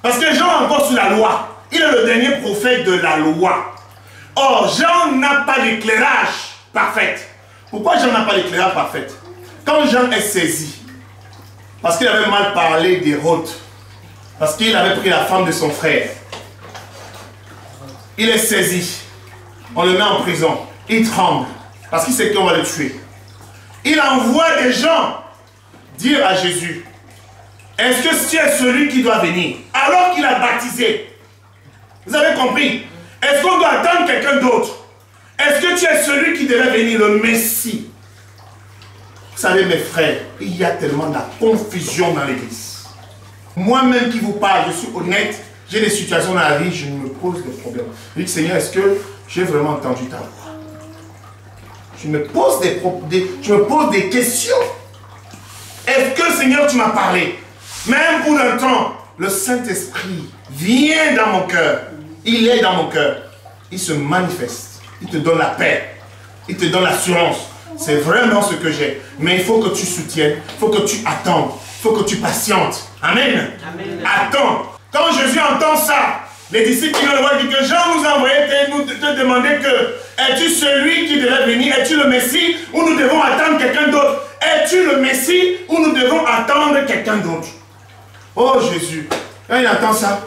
S1: Parce que Jean est encore sous la loi. Il est le dernier prophète de la loi. Or, Jean n'a pas d'éclairage parfait. Pourquoi Jean n'a pas d'éclairage parfait? Quand Jean est saisi, parce qu'il avait mal parlé d'Hérode, parce qu'il avait pris la femme de son frère, il est saisi. On le met en prison. Il tremble, parce qu'il sait qu'on va le tuer. Il envoie des gens dire à Jésus: est-ce que tu es celui qui doit venir? Alors qu'il a baptisé. Vous avez compris? Est-ce qu'on doit attendre quelqu'un d'autre? Est-ce que tu es celui qui devait venir, le Messie? Vous savez mes frères, il y a tellement de la confusion dans l'église. Moi-même qui vous parle, je suis honnête, j'ai des situations dans la vie, je me pose des problèmes. Je dis: Seigneur, est-ce que j'ai vraiment entendu ta voix? Je me pose des questions. Est-ce que Seigneur tu m'as parlé? Même pour un temps, le Saint-Esprit vient dans mon cœur. Il est dans mon cœur. Il se manifeste. Il te donne la paix. Il te donne l'assurance. C'est vraiment ce que j'ai. Mais il faut que tu soutiennes. Il faut que tu attendes. Il faut que tu patientes. Amen. Amen. Attends. Quand Jésus entend ça, les disciples qui le voient disent que Jean nous a envoyé te demander que es-tu celui qui devait venir? Es-tu le Messie ou nous devons attendre quelqu'un d'autre? Es-tu le Messie ou nous devons attendre quelqu'un d'autre? Oh Jésus, quand il entend ça,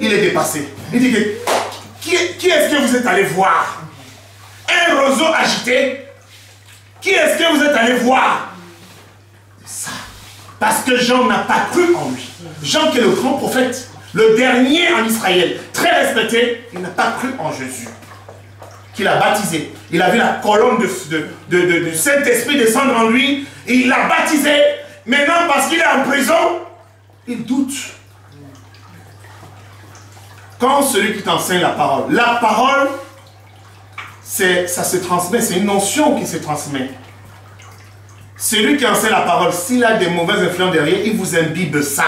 S1: il est dépassé. Il dit que qui est-ce que vous êtes allé voir? Un roseau agité? Qui est-ce que vous êtes allé voir? Ça. Parce que Jean n'a pas cru en lui. Jean qui est le grand prophète, le dernier en Israël, très respecté, il n'a pas cru en Jésus. Qu'il a baptisé. Il a vu la colonne du Saint-Esprit descendre en lui. Et il l'a baptisé. Maintenant, parce qu'il est en prison, il doute. Quand celui qui t'enseigne la parole, ça se transmet, c'est une notion qui se transmet. Celui qui enseigne la parole, s'il a des mauvaises influences derrière, il vous imbibe ça.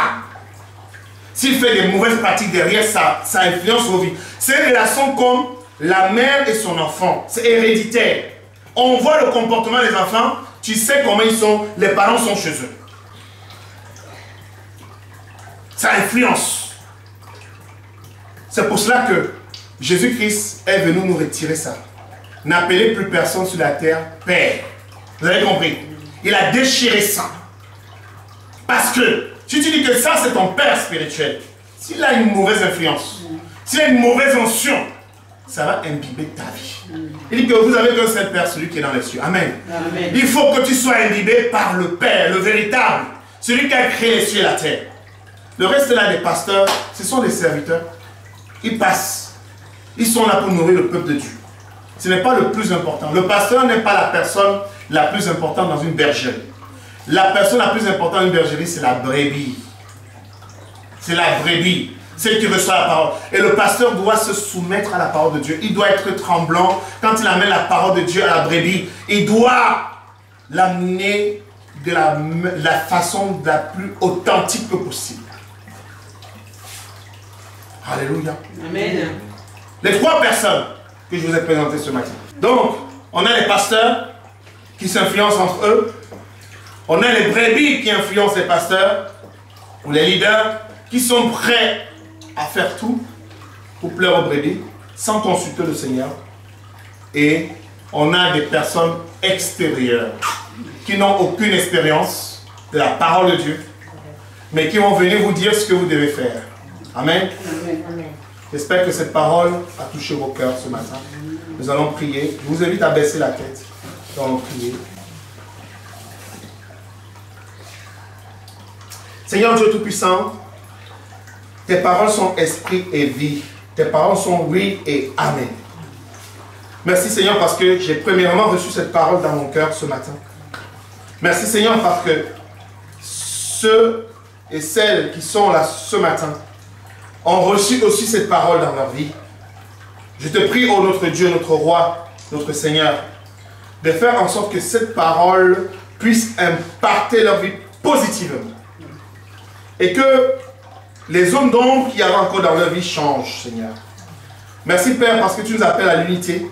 S1: S'il fait des mauvaises pratiques derrière, ça influence vos vies. C'est une relation comme la mère et son enfant. C'est héréditaire. On voit le comportement des enfants, tu sais comment ils sont, les parents sont chez eux. Ça influence. C'est pour cela que Jésus-Christ est venu nous retirer ça. N'appelez plus personne sur la terre Père. Vous avez compris? Il a déchiré ça. Parce que, si tu dis que ça c'est ton Père spirituel, s'il a une mauvaise influence, s'il a une mauvaise onction, ça va imbiber ta vie. Il dit que vous avez qu'un seul Père, celui qui est dans les cieux. Amen. Amen. Il faut que tu sois imbibé par le Père, le véritable, celui qui a créé les cieux et la terre. Le reste là des pasteurs, ce sont des serviteurs. Ils passent. Ils sont là pour nourrir le peuple de Dieu. Ce n'est pas le plus important. Le pasteur n'est pas la personne la plus importante dans une bergerie. La personne la plus importante dans une bergerie, c'est la brebis. C'est la brebis. Celle qui reçoit la parole. Et le pasteur doit se soumettre à la parole de Dieu. Il doit être tremblant quand il amène la parole de Dieu à la brebis. Il doit l'amener de la façon la plus authentique que possible. Alléluia. Amen. Les trois personnes que je vous ai présentées ce matin. Donc, on a les pasteurs qui s'influencent entre eux. On a les brebis qui influencent les pasteurs ou les leaders qui sont prêts à faire tout pour plaire aux brebis sans consulter le Seigneur. Et on a des personnes extérieures qui n'ont aucune expérience de la parole de Dieu, mais qui vont venir vous dire ce que vous devez faire. Amen. J'espère que cette parole a touché vos cœurs ce matin. Nous allons prier. Je vous invite à baisser la tête. Nous allons prier. Seigneur Dieu Tout-Puissant, tes paroles sont esprit et vie. Tes paroles sont oui et amen. Merci Seigneur parce que j'ai premièrement reçu cette parole dans mon cœur ce matin. Merci Seigneur parce que ceux et celles qui sont là ce matin ont reçu aussi cette parole dans leur vie. Je te prie, ô notre Dieu, notre Roi, notre Seigneur, de faire en sorte que cette parole puisse impacter leur vie positivement. Et que les zones d'ombre qu'il y a encore dans leur vie changent, Seigneur. Merci Père parce que tu nous appelles à l'unité.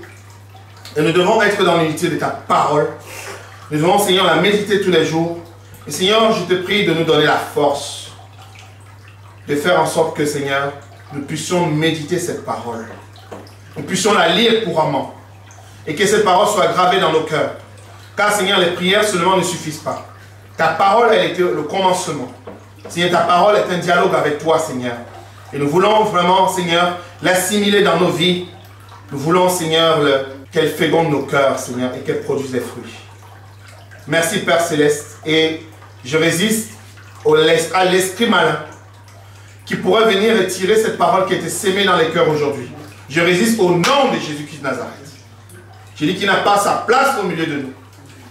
S1: Et nous devons être dans l'unité de ta parole. Nous devons, Seigneur, la méditer tous les jours. Et Seigneur, je te prie de nous donner la force de faire en sorte que, Seigneur, nous puissions méditer cette parole. Nous puissions la lire couramment. Et que cette parole soit gravée dans nos cœurs. Car, Seigneur, les prières seulement ne suffisent pas. Ta parole, elle était le commencement. Seigneur, ta parole est un dialogue avec toi, Seigneur. Et nous voulons vraiment, Seigneur, l'assimiler dans nos vies. Nous voulons, Seigneur, qu'elle féconde nos cœurs, Seigneur, et qu'elle produise des fruits. Merci, Père Céleste. Et je résiste à l'esprit malin qui pourrait venir retirer cette parole qui a été sémée dans les cœurs aujourd'hui. Je résiste au nom de Jésus-Christ de Nazareth. Je dis qu'il n'a pas sa place au milieu de nous,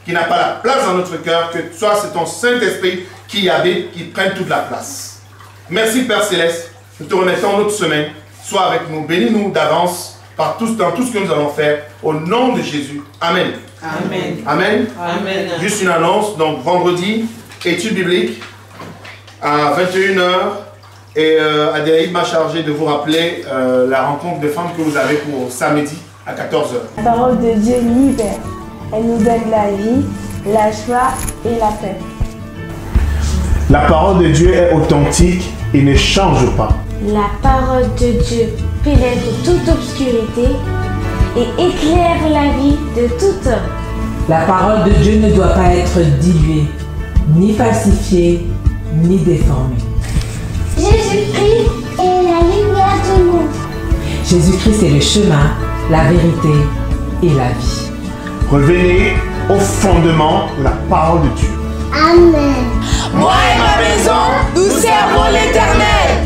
S1: qu'il n'a pas la place dans notre cœur, que toi, c'est ton Saint-Esprit qui y habite, qui prenne toute la place. Merci Père Céleste, nous te remettons notre semaine. Sois avec nous, bénis-nous d'avance dans tout ce que nous allons faire. Au nom de Jésus. Amen. Amen. Amen. Amen. Juste une annonce, donc vendredi, étude biblique à 21 h. Et Adélaïde m'a chargé de vous rappeler la rencontre de femmes que vous avez pour samedi à 14 h.
S2: La parole de Dieu libère. Elle nous donne la vie, la joie et la paix.
S1: La parole de Dieu est authentique et ne change pas.
S3: La parole de Dieu pénètre toute obscurité et éclaire la vie de tout homme.
S4: La parole de Dieu ne doit pas être diluée, ni falsifiée, ni déformée.
S3: Jésus-Christ est la lumière du monde.
S4: Jésus-Christ est le chemin, la vérité et la vie.
S1: Revenez au fondement de la parole de Dieu.
S3: Amen.
S5: Moi et ma maison, nous servons l'Éternel.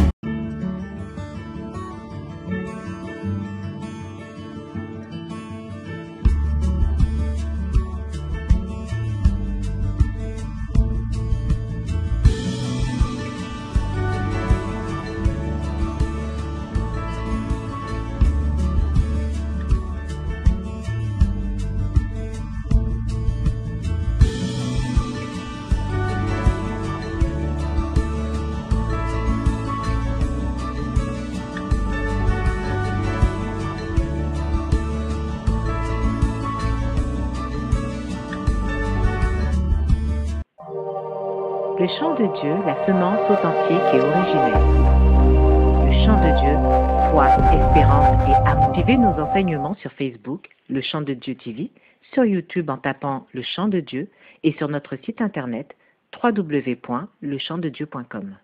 S6: Le chant de Dieu, la semence authentique et originelle. Le chant de Dieu, foi, espérance et amour. Suivez nos enseignements sur Facebook, Le Chant de Dieu TV, sur YouTube en tapant Le Chant de Dieu et sur notre site internet www.lechantdedieu.com.